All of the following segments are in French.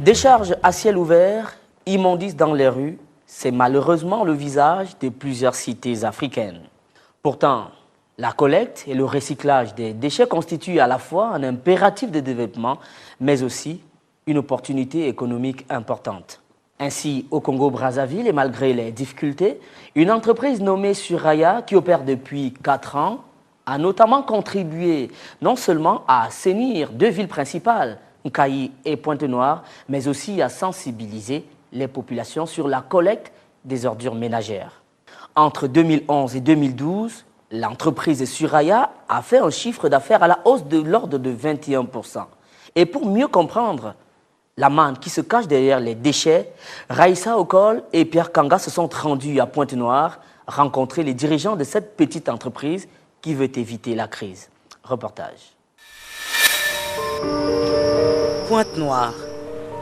Décharges à ciel ouvert, immondices dans les rues, c'est malheureusement le visage de plusieurs cités africaines. Pourtant, la collecte et le recyclage des déchets constituent à la fois un impératif de développement, mais aussi une opportunité économique importante. Ainsi, au Congo-Brazzaville, et malgré les difficultés, une entreprise nommée Suraya, qui opère depuis 4 ans, a notamment contribué non seulement à assainir 2 villes principales, Nkayi et Pointe-Noire, mais aussi à sensibiliser les populations sur la collecte des ordures ménagères. Entre 2011 et 2012, l'entreprise Suraya a fait un chiffre d'affaires à la hausse de l'ordre de 21%. Et pour mieux comprendre la manne qui se cache derrière les déchets, Raïssa Okol et Pierre Kanga se sont rendus à Pointe-Noire rencontrer les dirigeants de cette petite entreprise qui veut éviter la crise. Reportage. Pointe-Noire,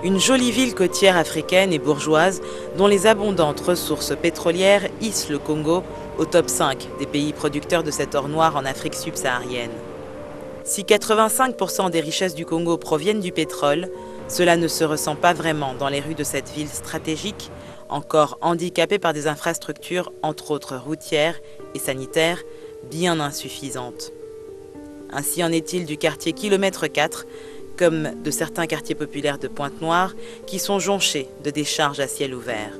une jolie ville côtière africaine et bourgeoise dont les abondantes ressources pétrolières hissent le Congo au top 5 des pays producteurs de cet or noir en Afrique subsaharienne. Si 85% des richesses du Congo proviennent du pétrole, cela ne se ressent pas vraiment dans les rues de cette ville stratégique, encore handicapée par des infrastructures, entre autres routières et sanitaires, bien insuffisantes. Ainsi en est-il du quartier Kilomètre 4, comme de certains quartiers populaires de Pointe-Noire, qui sont jonchés de décharges à ciel ouvert.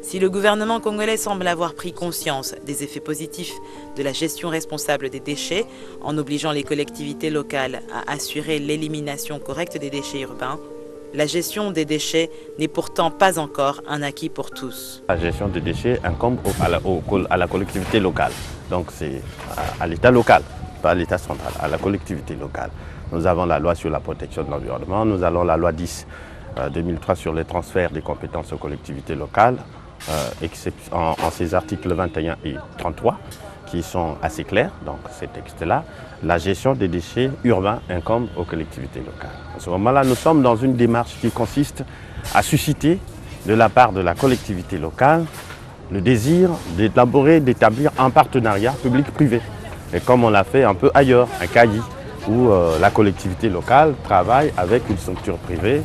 Si le gouvernement congolais semble avoir pris conscience des effets positifs de la gestion responsable des déchets, en obligeant les collectivités locales à assurer l'élimination correcte des déchets urbains, la gestion des déchets n'est pourtant pas encore un acquis pour tous. La gestion des déchets incombe à la collectivité locale. Donc c'est à l'État local, pas à l'État central, à la collectivité locale. Nous avons la loi sur la protection de l'environnement, nous avons la loi 10/2003 sur les transferts des compétences aux collectivités locales, en ces articles 21 et 33 qui sont assez clairs, donc ces textes-là. La gestion des déchets urbains incombe aux collectivités locales. À ce moment-là, nous sommes dans une démarche qui consiste à susciter de la part de la collectivité locale le désir d'élaborer, d'établir un partenariat public-privé. Et comme on l'a fait un peu ailleurs, à Nkayi, où la collectivité locale travaille avec une structure privée,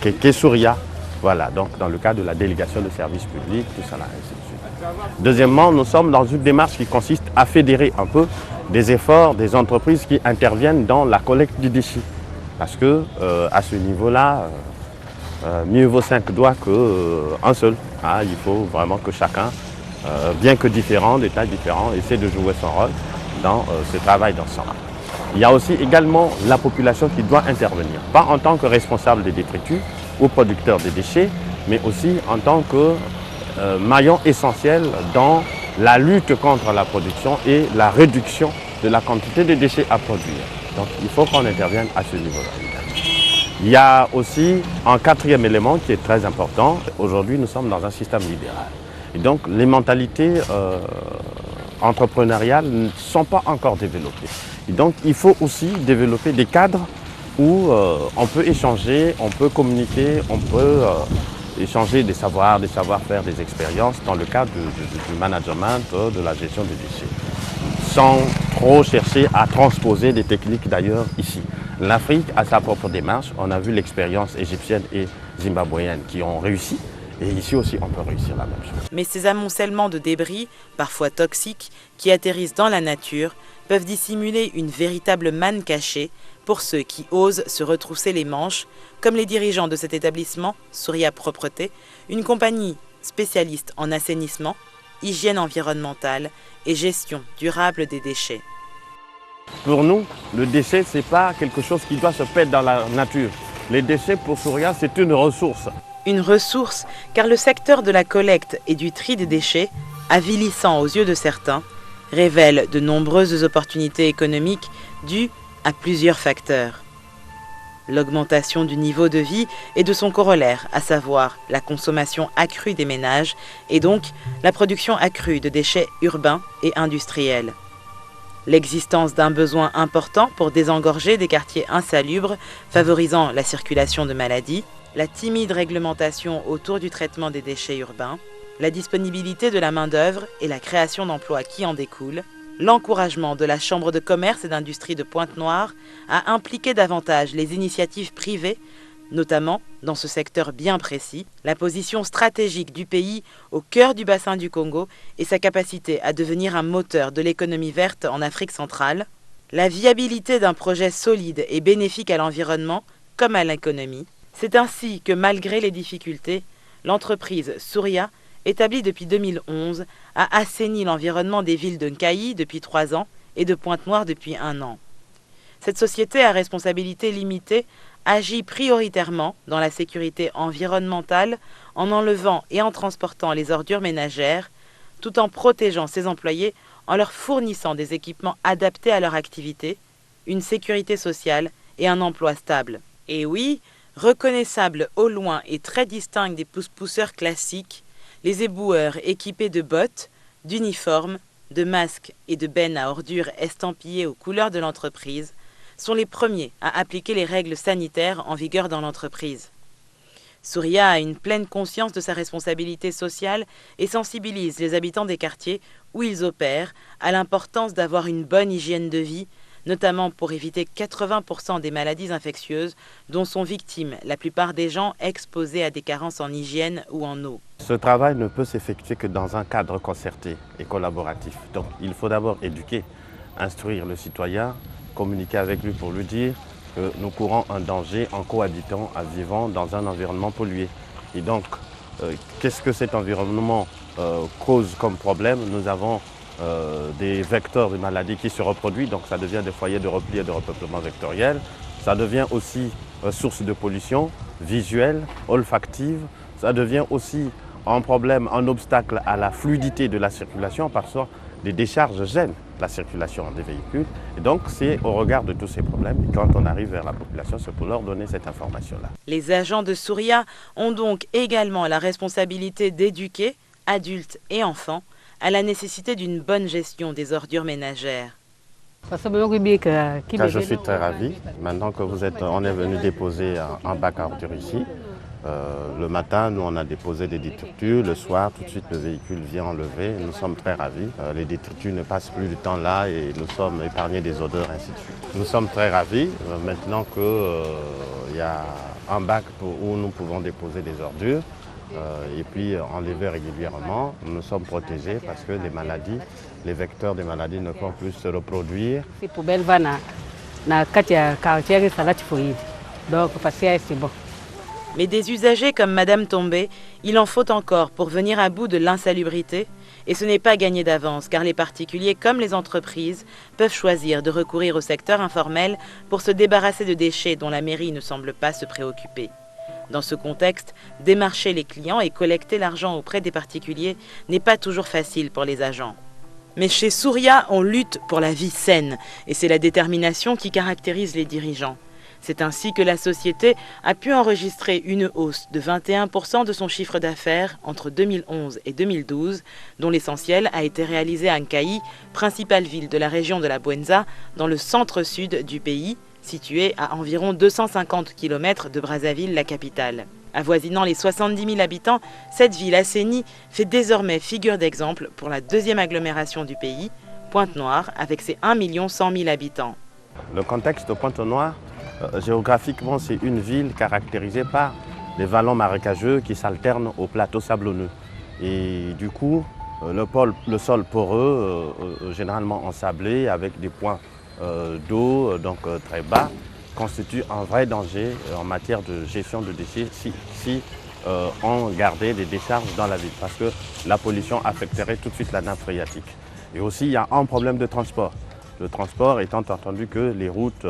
qu'est Suraya. Voilà, donc dans le cadre de la délégation de services publics, tout ça là, ainsi de suite. Deuxièmement, nous sommes dans une démarche qui consiste à fédérer un peu des efforts des entreprises qui interviennent dans la collecte des déchets. Parce que à ce niveau-là, mieux vaut 5 doigts qu'un seul. Ah, il faut vraiment que chacun, bien que différent, des tailles différentes, essaie de jouer son rôle dans ce travail d'ensemble. Il y a aussi également la population qui doit intervenir, pas en tant que responsable des détritus ou producteur des déchets, mais aussi en tant que maillon essentiel dans la lutte contre la production et la réduction de la quantité de déchets à produire. Donc il faut qu'on intervienne à ce niveau-là. Il y a aussi un 4e élément qui est très important. Aujourd'hui, nous sommes dans un système libéral. Et donc les mentalités entrepreneuriales ne sont pas encore développées. Et donc il faut aussi développer des cadres où on peut échanger, on peut communiquer, on peut échanger des savoirs, des savoir-faire, des expériences dans le cadre du management, de la gestion des déchets, sans trop chercher à transposer des techniques d'ailleurs ici. L'Afrique a sa propre démarche, on a vu l'expérience égyptienne et zimbabwéenne qui ont réussi, et ici aussi on peut réussir la même chose. Mais ces amoncellements de débris, parfois toxiques, qui atterrissent dans la nature, peuvent dissimuler une véritable manne cachée pour ceux qui osent se retrousser les manches, comme les dirigeants de cet établissement, Suraya Propreté, une compagnie spécialiste en assainissement, hygiène environnementale et gestion durable des déchets. Pour nous, le déchet, ce n'est pas quelque chose qui doit se perdre dans la nature. Les déchets, pour Suraya, c'est une ressource. Une ressource, car le secteur de la collecte et du tri des déchets, avilissant aux yeux de certains, révèle de nombreuses opportunités économiques dues à plusieurs facteurs. L'augmentation du niveau de vie et de son corollaire, à savoir la consommation accrue des ménages et donc la production accrue de déchets urbains et industriels. L'existence d'un besoin important pour désengorger des quartiers insalubres, favorisant la circulation de maladies, la timide réglementation autour du traitement des déchets urbains, la disponibilité de la main-d'œuvre et la création d'emplois qui en découlent, l'encouragement de la Chambre de commerce et d'industrie de Pointe-Noire à impliquer davantage les initiatives privées notamment dans ce secteur bien précis, la position stratégique du pays au cœur du bassin du Congo et sa capacité à devenir un moteur de l'économie verte en Afrique centrale, la viabilité d'un projet solide et bénéfique à l'environnement comme à l'économie. C'est ainsi que malgré les difficultés, l'entreprise Souria, établie depuis 2011, a assaini l'environnement des villes de Nkayi depuis 3 ans et de Pointe-Noire depuis 1 an. Cette société à responsabilité limitée agit prioritairement dans la sécurité environnementale en enlevant et en transportant les ordures ménagères, tout en protégeant ses employés en leur fournissant des équipements adaptés à leur activité, une sécurité sociale et un emploi stable. Et oui, reconnaissables au loin et très distincts des pousse-pousseurs classiques, les éboueurs équipés de bottes, d'uniformes, de masques et de bennes à ordures estampillées aux couleurs de l'entreprise sont les premiers à appliquer les règles sanitaires en vigueur dans l'entreprise. Souria a une pleine conscience de sa responsabilité sociale et sensibilise les habitants des quartiers où ils opèrent à l'importance d'avoir une bonne hygiène de vie, notamment pour éviter 80% des maladies infectieuses dont sont victimes la plupart des gens exposés à des carences en hygiène ou en eau. Ce travail ne peut s'effectuer que dans un cadre concerté et collaboratif. Donc il faut d'abord éduquer, instruire le citoyen, communiquer avec lui pour lui dire que nous courons un danger en cohabitant, en vivant dans un environnement pollué. Et donc, qu'est-ce que cet environnement cause comme problème? Nous avons des vecteurs de maladies qui se reproduisent, donc ça devient des foyers de repli et de repeuplement vectoriel. Ça devient aussi source de pollution visuelle, olfactive. Ça devient aussi un problème, un obstacle à la fluidité de la circulation parce que les décharges gênent la circulation des véhicules. Et donc, c'est au regard de tous ces problèmes, et quand on arrive vers la population, c'est pour leur donner cette information-là. Les agents de Souria ont donc également la responsabilité d'éduquer, adultes et enfants, à la nécessité d'une bonne gestion des ordures ménagères. Je suis très ravi. Maintenant que on est venu déposer un bac à ordures ici, le matin, nous on a déposé des détritus. Le soir, tout de suite, le véhicule vient enlever. Nous sommes très ravis. Les détritus ne passent plus du temps là et nous sommes épargnés des odeurs, ainsi de suite. Nous sommes très ravis maintenant qu'il y a un bac où nous pouvons déposer des ordures et puis enlever régulièrement. Nous sommes protégés parce que les maladies, les vecteurs des maladies ne peuvent plus se reproduire. Mais des usagers comme Madame Tombé, il en faut encore pour venir à bout de l'insalubrité. Et ce n'est pas gagné d'avance, car les particuliers comme les entreprises peuvent choisir de recourir au secteur informel pour se débarrasser de déchets dont la mairie ne semble pas se préoccuper. Dans ce contexte, démarcher les clients et collecter l'argent auprès des particuliers n'est pas toujours facile pour les agents. Mais chez Souria, on lutte pour la vie saine, et c'est la détermination qui caractérise les dirigeants. C'est ainsi que la société a pu enregistrer une hausse de 21% de son chiffre d'affaires entre 2011 et 2012, dont l'essentiel a été réalisé à Nkayi, principale ville de la région de la Bouenza, dans le centre-sud du pays, située à environ 250 km de Brazzaville, la capitale. Avoisinant les 70 000 habitants, cette ville assainie fait désormais figure d'exemple pour la deuxième agglomération du pays, Pointe-Noire, avec ses 1 100 000 habitants. Le contexte de Pointe-Noire, géographiquement, c'est une ville caractérisée par les vallons marécageux qui s'alternent au plateau sablonneux. Et du coup, le sol poreux, généralement ensablé, avec des points d'eau très bas, constitue un vrai danger en matière de gestion de déchets si on gardait des décharges dans la ville, parce que la pollution affecterait tout de suite la nappe phréatique. Et aussi, il y a un problème de transport. Le transport étant entendu que les routes,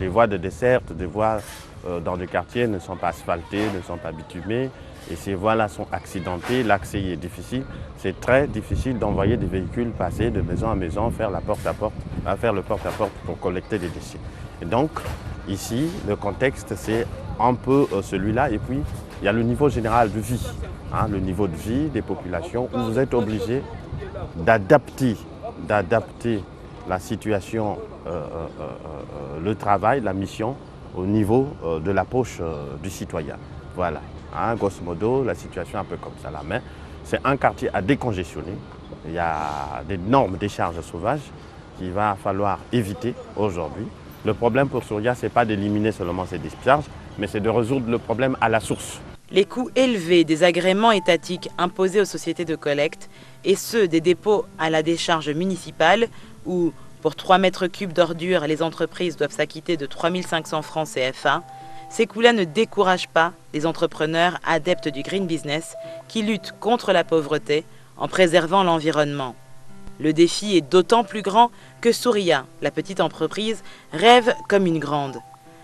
les voies de desserte, des voies dans le quartier ne sont pas asphaltées, ne sont pas bitumées, et ces voies-là sont accidentées, l'accès y est difficile. C'est très difficile d'envoyer des véhicules passer de maison à maison, faire le porte-à-porte pour collecter des déchets. Et donc, ici, le contexte, c'est un peu celui-là. Et puis, il y a le niveau général de vie, le niveau de vie des populations, où vous êtes obligé d'adapter la situation, le travail, la mission, au niveau de la poche du citoyen. Voilà. Grosso modo, la situation est un peu comme ça là. Mais c'est un quartier à décongestionner. Il y a d'énormes décharges sauvages qu'il va falloir éviter aujourd'hui. Le problème pour Souria, ce n'est pas d'éliminer seulement ces discharges, mais c'est de résoudre le problème à la source. Les coûts élevés des agréments étatiques imposés aux sociétés de collecte et ceux des dépôts à la décharge municipale où, pour 3 mètres cubes d'ordures, les entreprises doivent s'acquitter de 3 500 francs CFA, ces coûts-là ne découragent pas les entrepreneurs adeptes du green business qui luttent contre la pauvreté en préservant l'environnement. Le défi est d'autant plus grand que Souria, la petite entreprise, rêve comme une grande.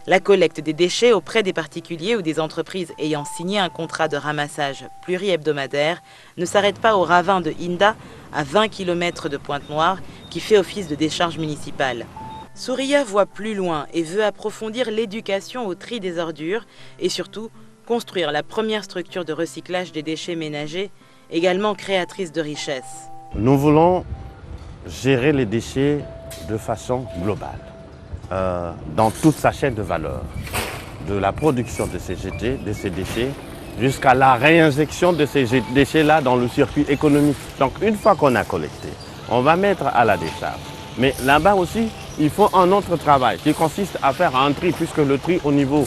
La collecte des déchets auprès des particuliers ou des entreprises ayant signé un contrat de ramassage pluri-hebdomadaire ne s'arrête pas au ravin de Inda, à 20 km de Pointe-Noire, qui fait office de décharge municipale. Souria voit plus loin et veut approfondir l'éducation au tri des ordures et surtout construire la première structure de recyclage des déchets ménagers, également créatrice de richesses. Nous voulons gérer les déchets de façon globale, dans toute sa chaîne de valeur, de la production de ces déchets jusqu'à la réinjection de ces déchets-là dans le circuit économique. Donc une fois qu'on a collecté, on va mettre à la décharge. Mais là-bas aussi, il faut un autre travail qui consiste à faire un tri, puisque le tri au niveau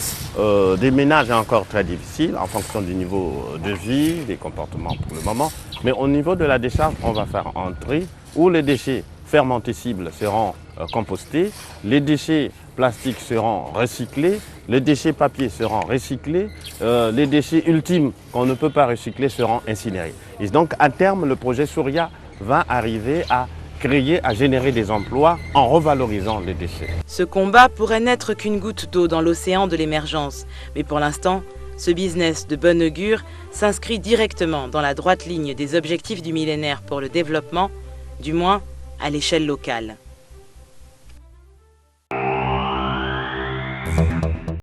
des ménages est encore très difficile en fonction du niveau de vie, des comportements pour le moment. Mais au niveau de la décharge, on va faire un tri où les déchets fermentescibles seront compostés, les déchets plastiques seront recyclés, les déchets papier seront recyclés, les déchets ultimes qu'on ne peut pas recycler seront incinérés. Et donc à terme, le projet Souria va arriver à générer des emplois en revalorisant les déchets. Ce combat pourrait n'être qu'une goutte d'eau dans l'océan de l'émergence. Mais pour l'instant, ce business de bon augure s'inscrit directement dans la droite ligne des objectifs du millénaire pour le développement, du moins à l'échelle locale.